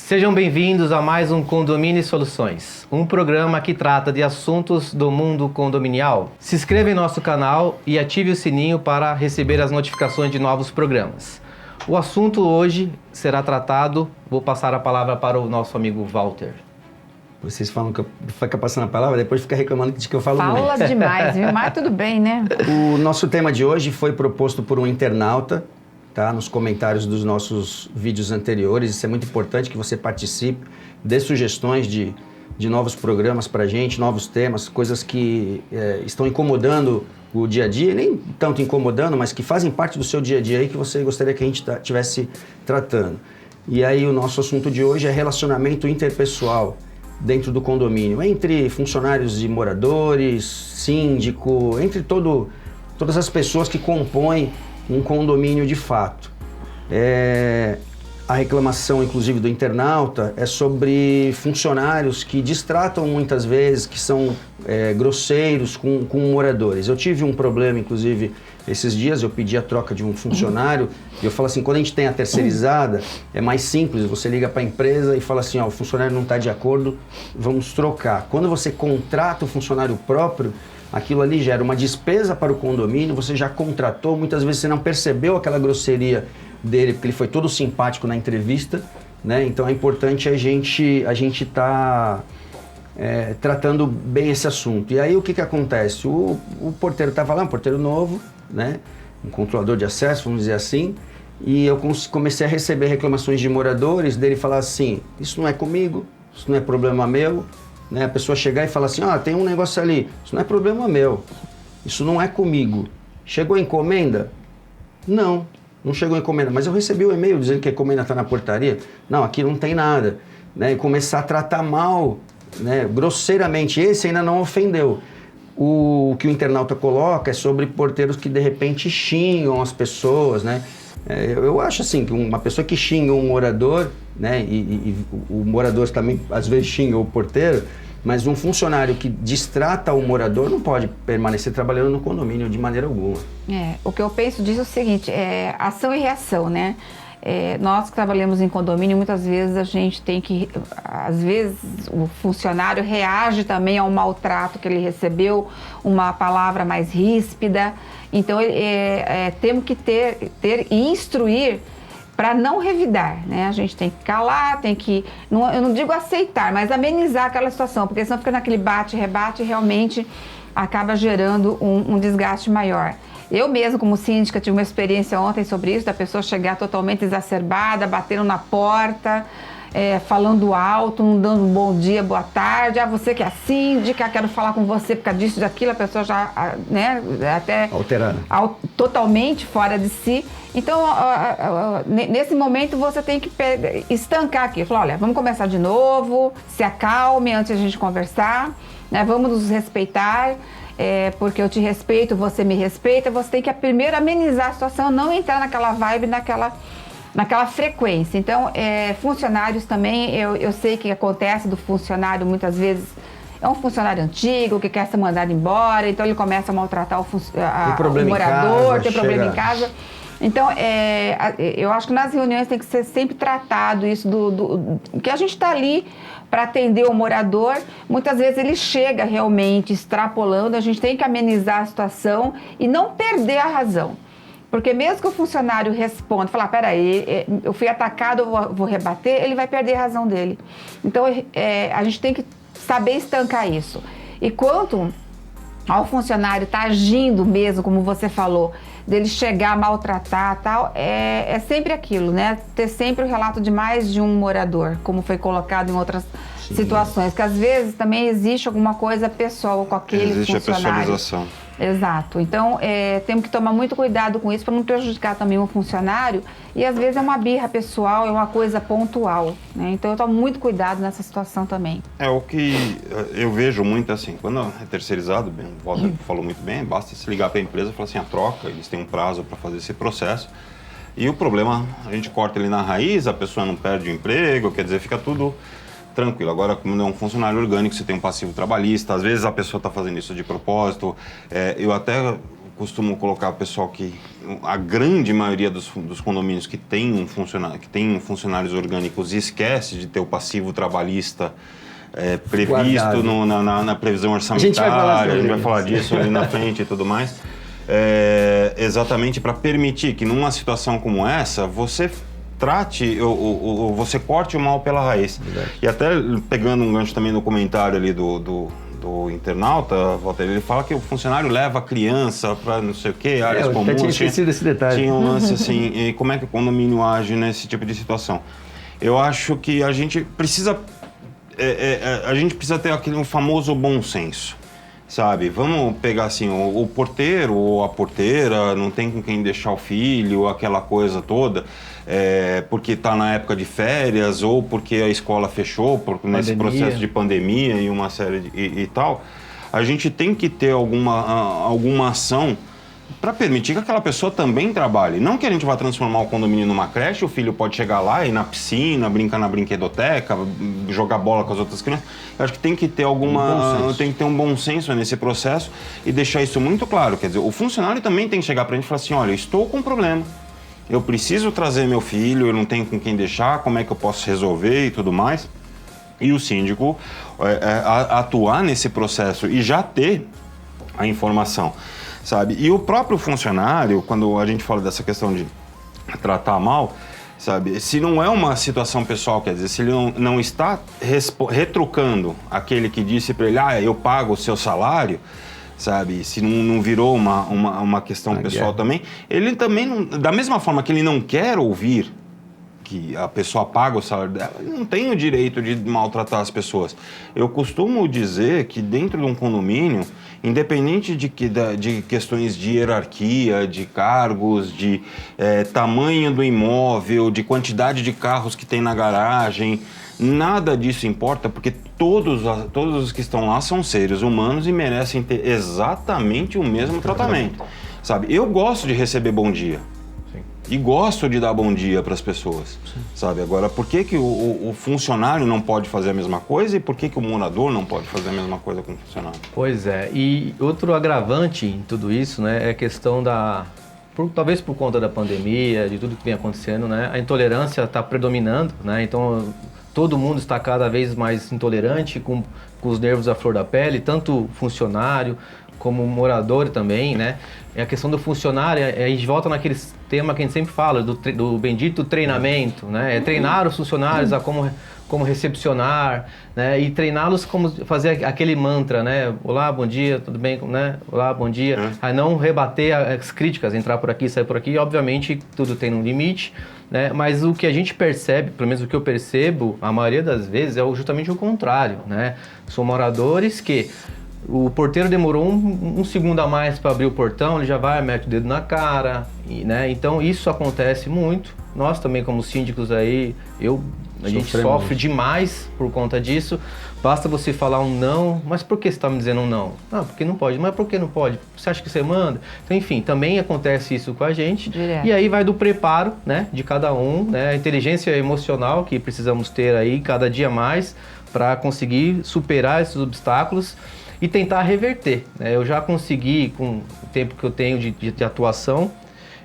Sejam bem-vindos a mais um Condomínio e Soluções, um programa que trata de assuntos do mundo condominial. Se inscreva em nosso canal e ative o sininho para receber as notificações de novos programas. O assunto hoje será tratado, vou passar a palavra para o nosso amigo Walter. Vocês falam que eu fico passando a palavra, depois fica reclamando de que eu falo muito. Fala demais, viu? Mas tudo bem, né? O nosso tema de hoje foi proposto por um internauta, tá? Nos comentários dos nossos vídeos anteriores. Isso é muito importante que você participe, dê sugestões de novos programas pra gente, novos temas, coisas que estão incomodando o dia a dia, nem tanto incomodando, mas que fazem parte do seu dia a dia aí que você gostaria que a gente estivesse tratando. E aí o nosso assunto de hoje é relacionamento interpessoal dentro do condomínio, entre funcionários e moradores, síndico, entre todas as pessoas que compõem um condomínio de fato. A reclamação, inclusive, do internauta é sobre funcionários que distratam muitas vezes, que são grosseiros com moradores. Eu tive um problema, inclusive, esses dias, eu pedi a troca de um funcionário e eu falo assim, quando a gente tem a terceirizada, é mais simples, você liga para a empresa e fala assim, ó, o funcionário não está de acordo, vamos trocar. Quando você contrata o funcionário próprio, aquilo ali gera uma despesa para o condomínio, você já contratou, muitas vezes você não percebeu aquela grosseria dele, porque ele foi todo simpático na entrevista, né? Então é importante a gente tá tratando bem esse assunto. E aí o que acontece? O porteiro estava lá, um porteiro novo, né? Um controlador de acesso, vamos dizer assim, e eu comecei a receber reclamações de moradores dele falar assim, isso não é comigo, isso não é problema meu, né? A pessoa chegar e falar assim, tem um negócio ali, isso não é problema meu, isso não é comigo. Chegou a encomenda? Não chegou a encomenda, mas eu recebi um e-mail dizendo que a encomenda está na portaria. Não, aqui não tem nada, né? E começar a tratar mal, né? Grosseiramente, esse ainda não ofendeu. O que o internauta coloca é sobre porteiros que de repente xingam as pessoas, né? Eu acho assim, que uma pessoa que xinga um morador, né? E o morador também às vezes xinga o porteiro, mas um funcionário que distrata o morador não pode permanecer trabalhando no condomínio de maneira alguma. O que eu penso disso é o seguinte, ação e reação, né? Nós que trabalhamos em condomínio, muitas vezes a gente tem que, às vezes o funcionário reage também ao maltrato que ele recebeu, uma palavra mais ríspida, então temos que ter e instruir para não revidar, né? A gente tem que calar, eu não digo aceitar, mas amenizar aquela situação, porque senão fica naquele bate-rebate e realmente acaba gerando um desgaste maior. Eu mesmo, como síndica, tive uma experiência ontem sobre isso, da pessoa chegar totalmente exacerbada, batendo na porta, falando alto, não dando um bom dia, boa tarde, você que é a síndica, quero falar com você por causa disso, daquilo, a pessoa já, né, até alterando, totalmente fora de si. Então, nesse momento, você tem que estancar aqui, falar, olha, vamos começar de novo, se acalme antes de a gente conversar, né, vamos nos respeitar, porque eu te respeito, você me respeita, você tem que primeiro amenizar a situação, não entrar naquela vibe, naquela frequência. Então, funcionários também, eu sei que acontece do funcionário, muitas vezes, é um funcionário antigo que quer ser mandado embora, então ele começa a maltratar o morador, tem problema em casa. Então, eu acho que nas reuniões tem que ser sempre tratado isso que a gente está ali para atender o morador. Muitas vezes ele chega realmente extrapolando, a gente tem que amenizar a situação e não perder a razão. Porque mesmo que o funcionário responda, falar, peraí, eu fui atacado, eu vou rebater, ele vai perder a razão dele. Então, a gente tem que saber estancar isso. E quanto ao funcionário estar agindo mesmo, como você falou, dele chegar a maltratar tal, é sempre aquilo, né? Ter sempre o relato de mais de um morador, como foi colocado em outras situações, que às vezes também existe alguma coisa pessoal com aquele funcionário. Existe a pessoalização. Exato. Então, temos que tomar muito cuidado com isso para não prejudicar também o funcionário. E às vezes é uma birra pessoal, é uma coisa pontual, né? Então, eu tomo muito cuidado nessa situação também. O que eu vejo muito assim, quando é terceirizado, o Walter falou muito bem, basta se ligar para a empresa e falar assim, a troca, eles têm um prazo para fazer esse processo. E o problema, a gente corta ele na raiz, a pessoa não perde o emprego, quer dizer, fica tudo tranquilo. Agora, como é um funcionário orgânico, você tem um passivo trabalhista, às vezes a pessoa está fazendo isso de propósito. Eu até costumo colocar o pessoal que a grande maioria dos condomínios que tem funcionários orgânicos esquece de ter o passivo trabalhista previsto na previsão orçamentária. A gente vai falar disso ali na frente e tudo mais. Exatamente para permitir que numa situação como essa você trate ou você corte o mal pela raiz. Verdade. E até pegando um gancho também no comentário ali do internauta, Walter, ele fala que o funcionário leva a criança para não sei o que, áreas comuns. Eu até tinha esquecido desse detalhe. Tinha um lance assim, e como é que o condomínio age nesse tipo de situação? Eu acho que a gente precisa ter um famoso bom senso, sabe? Vamos pegar assim, o porteiro ou a porteira não tem com quem deixar o filho, aquela coisa toda, porque está na época de férias ou porque a escola fechou nesse processo de pandemia e uma série e tal. A gente tem que ter alguma ação para permitir que aquela pessoa também trabalhe. Não que a gente vá transformar o condomínio numa creche, o filho pode chegar lá e ir na piscina, brincar na brinquedoteca, jogar bola com as outras crianças. Eu acho que tem que ter um bom senso nesse processo e deixar isso muito claro. Quer dizer, o funcionário também tem que chegar para a gente e falar assim, olha, eu estou com um problema, eu preciso trazer meu filho, eu não tenho com quem deixar, como é que eu posso resolver e tudo mais. E o síndico atuar nesse processo e já ter a informação. Sabe? E o próprio funcionário, quando a gente fala dessa questão de tratar mal, sabe? Se não é uma situação pessoal, quer dizer, se ele não está retrucando aquele que disse para ele, eu pago o seu salário, sabe? Se não virou uma questão pessoal também, ele também, não, da mesma forma que ele não quer ouvir que a pessoa paga o salário dela, ele não tem o direito de maltratar as pessoas. Eu costumo dizer que dentro de um condomínio, independente de questões de hierarquia, de cargos, de tamanho do imóvel, de quantidade de carros que tem na garagem, nada disso importa, porque todos os que estão lá são seres humanos e merecem ter exatamente o mesmo tratamento. Sabe? Eu gosto de receber bom dia. E gosto de dar bom dia para as pessoas, sabe? Agora, por que o funcionário não pode fazer a mesma coisa e por que o morador não pode fazer a mesma coisa com o funcionário? Pois é, e outro agravante em tudo isso, né, é a questão talvez por conta da pandemia, de tudo que vem acontecendo, né, a intolerância está predominando, né, então todo mundo está cada vez mais intolerante, com os nervos à flor da pele, tanto funcionário como morador também, né? É a questão do funcionário, a gente volta naquele tema que a gente sempre fala, do bendito treinamento, né? É treinar os funcionários a como recepcionar, né? E treiná-los como fazer aquele mantra, né? Olá, bom dia, tudo bem, né? Olá, bom dia. A não rebater as críticas, entrar por aqui, sair por aqui. Obviamente, tudo tem um limite, né? Mas o que a gente percebe, pelo menos o que eu percebo, a maioria das vezes é justamente o contrário, né? São moradores que o porteiro demorou um segundo a mais para abrir o portão, ele já vai, mete o dedo na cara, né? Então isso acontece muito. Nós também, como síndicos aí, a gente sofre demais por conta disso. Basta você falar um não, mas por que você está me dizendo um não? Ah, porque não pode. Mas por que não pode? Você acha que você manda? Então, enfim, também acontece isso com a gente. Direto. E aí vai do preparo, né, de cada um, né? A inteligência emocional que precisamos ter aí cada dia mais para conseguir superar esses obstáculos e tentar reverter, né? Eu já consegui, com o tempo que eu tenho de atuação,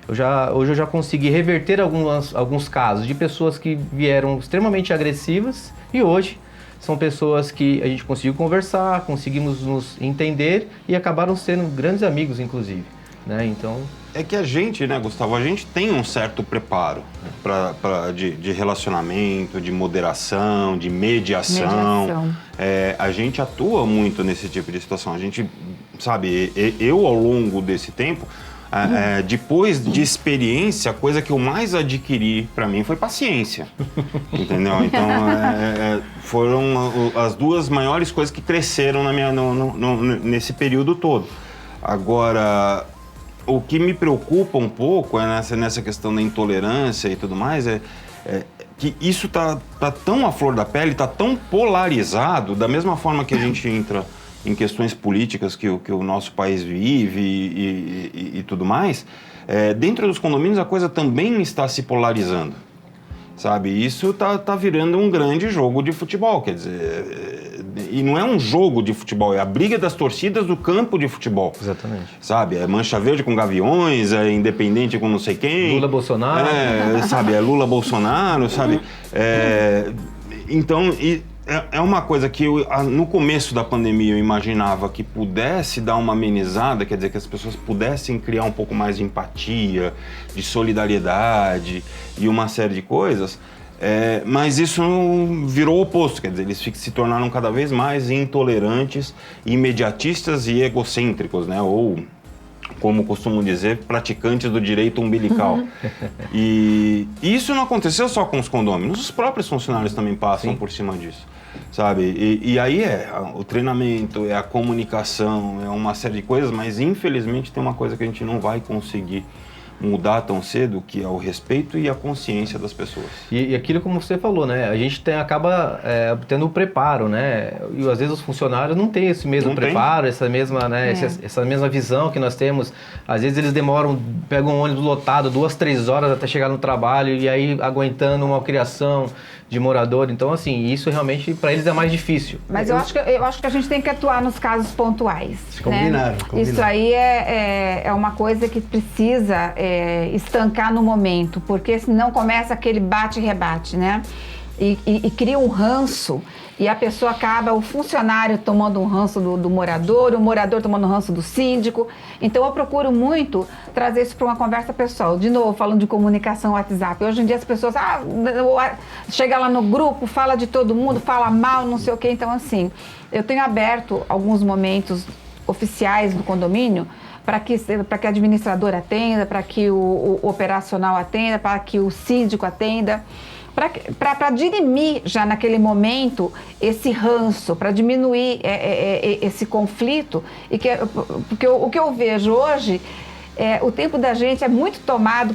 hoje eu já consegui reverter alguns casos de pessoas que vieram extremamente agressivas e hoje são pessoas que a gente conseguiu conversar, conseguimos nos entender e acabaram sendo grandes amigos, inclusive, né? Então... É que a gente, né, Gustavo, a gente tem um certo preparo de relacionamento, de moderação, de mediação. A gente atua muito nesse tipo de situação. A gente, sabe, eu ao longo desse tempo, depois de experiência, a coisa que eu mais adquiri para mim foi paciência, entendeu? Então, foram as duas maiores coisas que cresceram nesse período todo. Agora... O que me preocupa um pouco nessa questão da intolerância e tudo mais é que isso tá tão à flor da pele, tá tão polarizado, da mesma forma que a gente entra em questões políticas que o nosso país vive e tudo mais, dentro dos condomínios a coisa também está se polarizando, sabe? Isso tá virando um grande jogo de futebol, quer dizer, E não é um jogo de futebol, é a briga das torcidas do campo de futebol. Exatamente. Sabe? É Mancha Verde com Gaviões, é Independente com não sei quem. Lula Bolsonaro. Sabe? É Lula Bolsonaro, sabe? Então, é uma coisa que no começo da pandemia eu imaginava que pudesse dar uma amenizada, quer dizer, que as pessoas pudessem criar um pouco mais de empatia, de solidariedade e uma série de coisas. Mas isso virou o oposto, quer dizer, eles se tornaram cada vez mais intolerantes, imediatistas e egocêntricos, né? Ou, como costumam dizer, praticantes do direito umbilical. E isso não aconteceu só com os condôminos, os próprios funcionários também passam por cima disso, sabe? E aí o treinamento, a comunicação, uma série de coisas, mas infelizmente tem uma coisa que a gente não vai conseguir mudar tão cedo, que é o respeito e a consciência das pessoas. E aquilo como você falou, né? A gente acaba tendo o preparo, né? E às vezes os funcionários não têm esse mesmo preparo, essa mesma, né? Essa mesma visão que nós temos. Às vezes eles pegam um ônibus lotado 2, 3 horas até chegar no trabalho e aí aguentando uma criação de morador. Então, assim, isso realmente para eles é mais difícil. Mas eu acho que a gente tem que atuar nos casos pontuais. Combinaram. Isso aí é uma coisa que precisa estancar no momento, porque senão começa aquele bate e rebate, né? E cria um ranço, e a pessoa acaba, o funcionário tomando um ranço do morador, o morador tomando um ranço do síndico. Então eu procuro muito trazer isso para uma conversa pessoal. De novo, falando de comunicação WhatsApp. Hoje em dia as pessoas chega lá no grupo, fala de todo mundo, fala mal, não sei o quê. Então assim, eu tenho aberto alguns momentos oficiais do condomínio para que a administradora atenda, para que o operacional atenda, para que o síndico atenda, para dirimir já naquele momento esse ranço, para diminuir esse conflito. Porque o que eu vejo hoje, o tempo da gente é muito tomado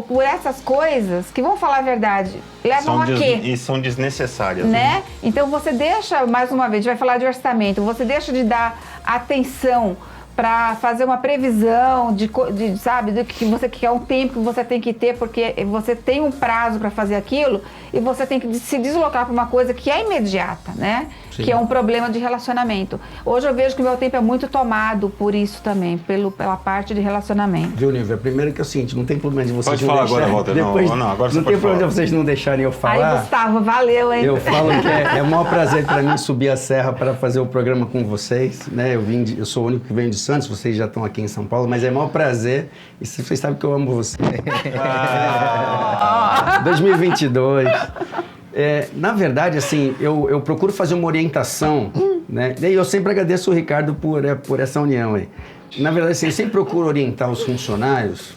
por essas coisas que, vamos falar a verdade, levam a quê? E são desnecessárias. Né? Então você deixa, mais uma vez, a gente vai falar de orçamento, você deixa de dar atenção para fazer uma previsão sabe, do que você quer, um tempo que você tem que ter, porque você tem um prazo para fazer aquilo e você tem que se deslocar para uma coisa que é imediata, né? Sim. Que é um problema de relacionamento. Hoje eu vejo que o meu tempo é muito tomado por isso também, pela parte de relacionamento. Viu, Nívia? Primeiro que é o seguinte, não tem problema de vocês Pode falar agora, Walter. Depois, não, agora não tem problema de vocês não deixarem eu falar. Aí, Gustavo, valeu, hein? Eu falo que é o maior prazer para mim subir a serra para fazer o programa com vocês, né? Eu sou o único que venho de Santos, vocês já estão aqui em São Paulo, mas é o maior prazer, e vocês sabem que eu amo vocês. 2022. Na verdade, assim, eu procuro fazer uma orientação, né? E eu sempre agradeço o Ricardo por essa união aí. Na verdade, assim, eu sempre procuro orientar os funcionários,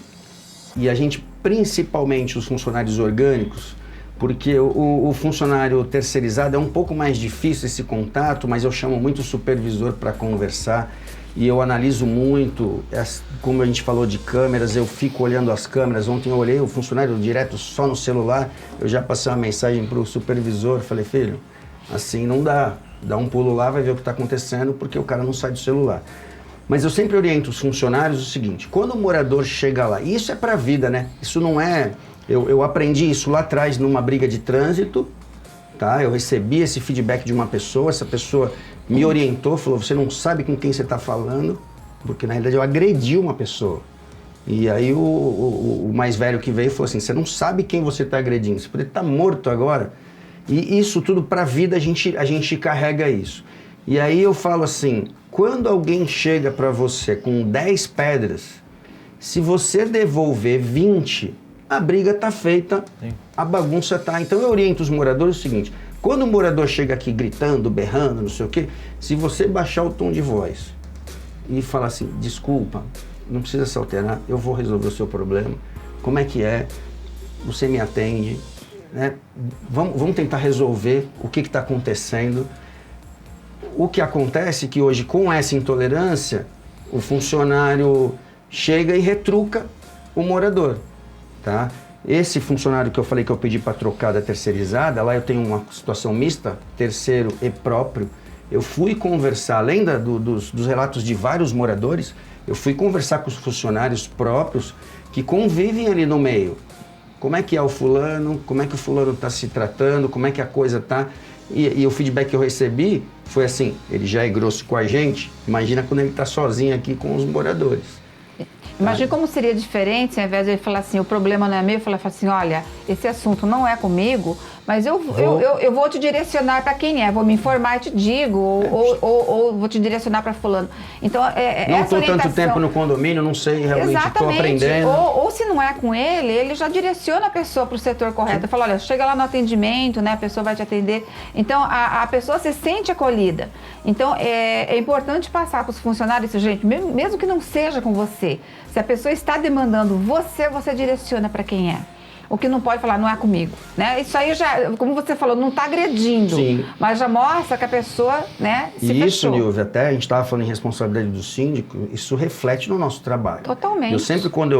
e a gente, principalmente os funcionários orgânicos, porque o funcionário terceirizado é um pouco mais difícil esse contato, mas eu chamo muito o supervisor para conversar. E eu analiso muito, como a gente falou de câmeras, eu fico olhando as câmeras. Ontem eu olhei o funcionário direto só no celular, eu já passei uma mensagem para o supervisor, falei, filho, assim não dá um pulo lá, vai ver o que está acontecendo, porque o cara não sai do celular. Mas eu sempre oriento os funcionários o seguinte, quando o morador chega lá, e isso é para a vida, né? Isso não é... Eu aprendi isso lá atrás numa briga de trânsito, tá? Eu recebi esse feedback de uma pessoa, essa pessoa me orientou, falou, você não sabe com quem você está falando, porque na realidade eu agredi uma pessoa. E aí o mais velho que veio falou assim, você não sabe quem você está agredindo, você poderia estar morto agora. E isso tudo para a vida a gente carrega isso. E aí eu falo assim, quando alguém chega para você com 10 pedras, se você devolver 20, a briga está feita, sim, a bagunça está. Então eu oriento os moradores o seguinte, quando o morador chega aqui gritando, berrando, não sei o quê, se você baixar o tom de voz e falar assim, desculpa, não precisa se alterar, eu vou resolver o seu problema, como é que é, você me atende, né? Vamos tentar resolver o que está acontecendo. O que acontece é que hoje, com essa intolerância, o funcionário chega e retruca o morador, tá? Esse funcionário que eu falei que eu pedi para trocar da terceirizada, lá eu tenho uma situação mista, terceiro e próprio. Eu fui conversar, além dos relatos de vários moradores, eu fui conversar com os funcionários próprios que convivem ali no meio. Como é que é o fulano, como é que o fulano está se tratando, como é que a coisa está. E o feedback que eu recebi foi assim, ele já é grosso com a gente, imagina quando ele está sozinho aqui com os moradores. Imagina como seria diferente, ao invés de ele falar assim, o problema não é meu, eu falar assim, olha, esse assunto não é comigo, mas eu vou te direcionar para quem é, vou me informar e te digo, ou vou te direcionar para fulano. Então, não estou tanto tempo no condomínio, não sei, realmente estou aprendendo. Ou se não é com ele já direciona a pessoa para o setor correto. Fala, olha, chega lá no atendimento, né, a pessoa vai te atender. Então, a pessoa se sente acolhida. Então, é importante passar para os funcionários, gente, mesmo que não seja com você, se a pessoa está demandando você direciona para quem é. O que não pode falar, não é comigo, né? Isso aí já, como você falou, não está agredindo, sim, mas já mostra que a pessoa, né, se fechou. Isso, Nilvia, até a gente estava falando em responsabilidade do síndico, isso reflete no nosso trabalho. Totalmente. Eu sempre, quando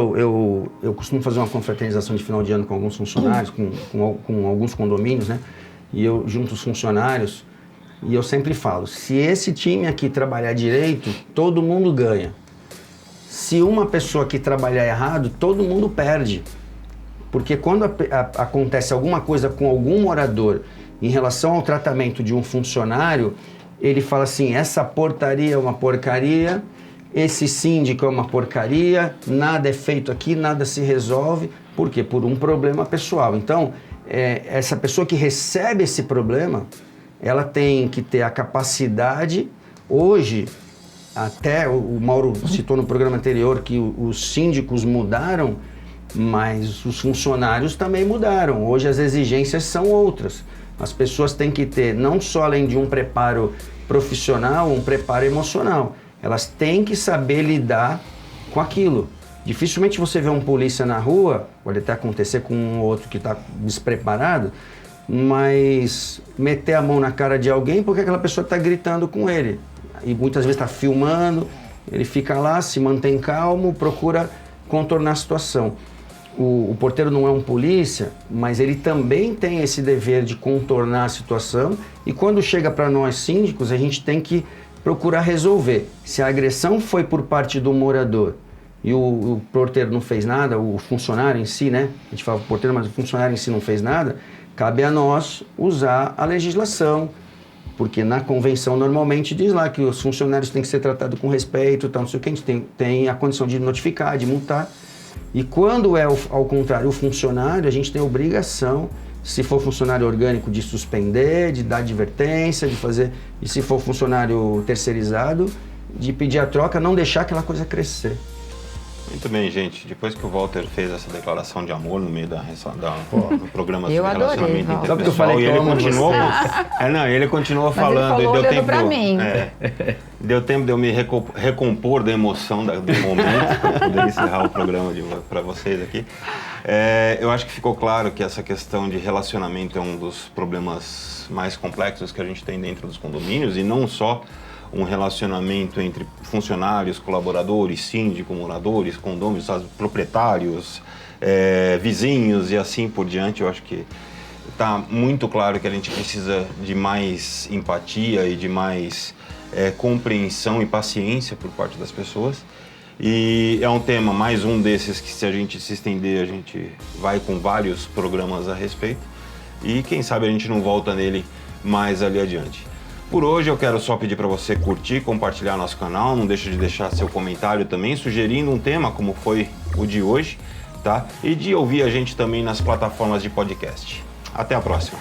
eu costumo fazer uma confraternização de final de ano com alguns funcionários, com alguns condomínios, né? E eu junto os funcionários, e eu sempre falo, se esse time aqui trabalhar direito, todo mundo ganha. Se uma pessoa aqui trabalhar errado, todo mundo perde. Porque quando acontece alguma coisa com algum morador em relação ao tratamento de um funcionário, ele fala assim, essa portaria é uma porcaria, esse síndico é uma porcaria, nada é feito aqui, nada se resolve. Por quê? Por um problema pessoal. Então, essa pessoa que recebe esse problema, ela tem que ter a capacidade, hoje, até o Mauro citou no programa anterior que os síndicos mudaram, mas os funcionários também mudaram. Hoje as exigências são outras. As pessoas têm que ter, não só além de um preparo profissional, um preparo emocional. Elas têm que saber lidar com aquilo. Dificilmente você vê um polícia na rua, pode até acontecer com um ou outro que está despreparado, mas meter a mão na cara de alguém porque aquela pessoa está gritando com ele. E muitas vezes está filmando, ele fica lá, se mantém calmo, procura contornar a situação. O porteiro não é um polícia, mas ele também tem esse dever de contornar a situação e quando chega para nós síndicos, a gente tem que procurar resolver. Se a agressão foi por parte do morador e o porteiro não fez nada, o funcionário em si, né? A gente fala porteiro, mas o funcionário em si não fez nada, cabe a nós usar a legislação, porque na convenção normalmente diz lá que os funcionários têm que ser tratados com respeito, tal, não sei o que, a gente tem a condição de notificar, de multar. E quando é ao contrário o funcionário, a gente tem a obrigação, se for funcionário orgânico, de suspender, de dar advertência, de fazer, e se for funcionário terceirizado, de pedir a troca, não deixar aquela coisa crescer. Muito bem, gente. Depois que o Walter fez essa declaração de amor no meio do programa sobre Eu adorei, relacionamento Walter. Só porque eu interpessoal, falei e que ele eu amo continuou, vocês. ele continuou Mas falando ele falou e deu olhando tempo, pra mim. Deu tempo de eu me recompor da emoção do momento para poder encerrar o programa para vocês aqui. Eu acho que ficou claro que essa questão de relacionamento é um dos problemas mais complexos que a gente tem dentro dos condomínios e não só um relacionamento entre funcionários, colaboradores, síndico, moradores, condôminos, proprietários, vizinhos e assim por diante. Eu acho que está muito claro que a gente precisa de mais empatia e de mais compreensão e paciência por parte das pessoas. E é um tema, mais um desses, que se a gente se estender, a gente vai com vários programas a respeito. E quem sabe a gente não volta nele mais ali adiante. Por hoje eu quero só pedir para você curtir, compartilhar nosso canal, não deixe de deixar seu comentário também, sugerindo um tema como foi o de hoje, tá? E de ouvir a gente também nas plataformas de podcast. Até a próxima!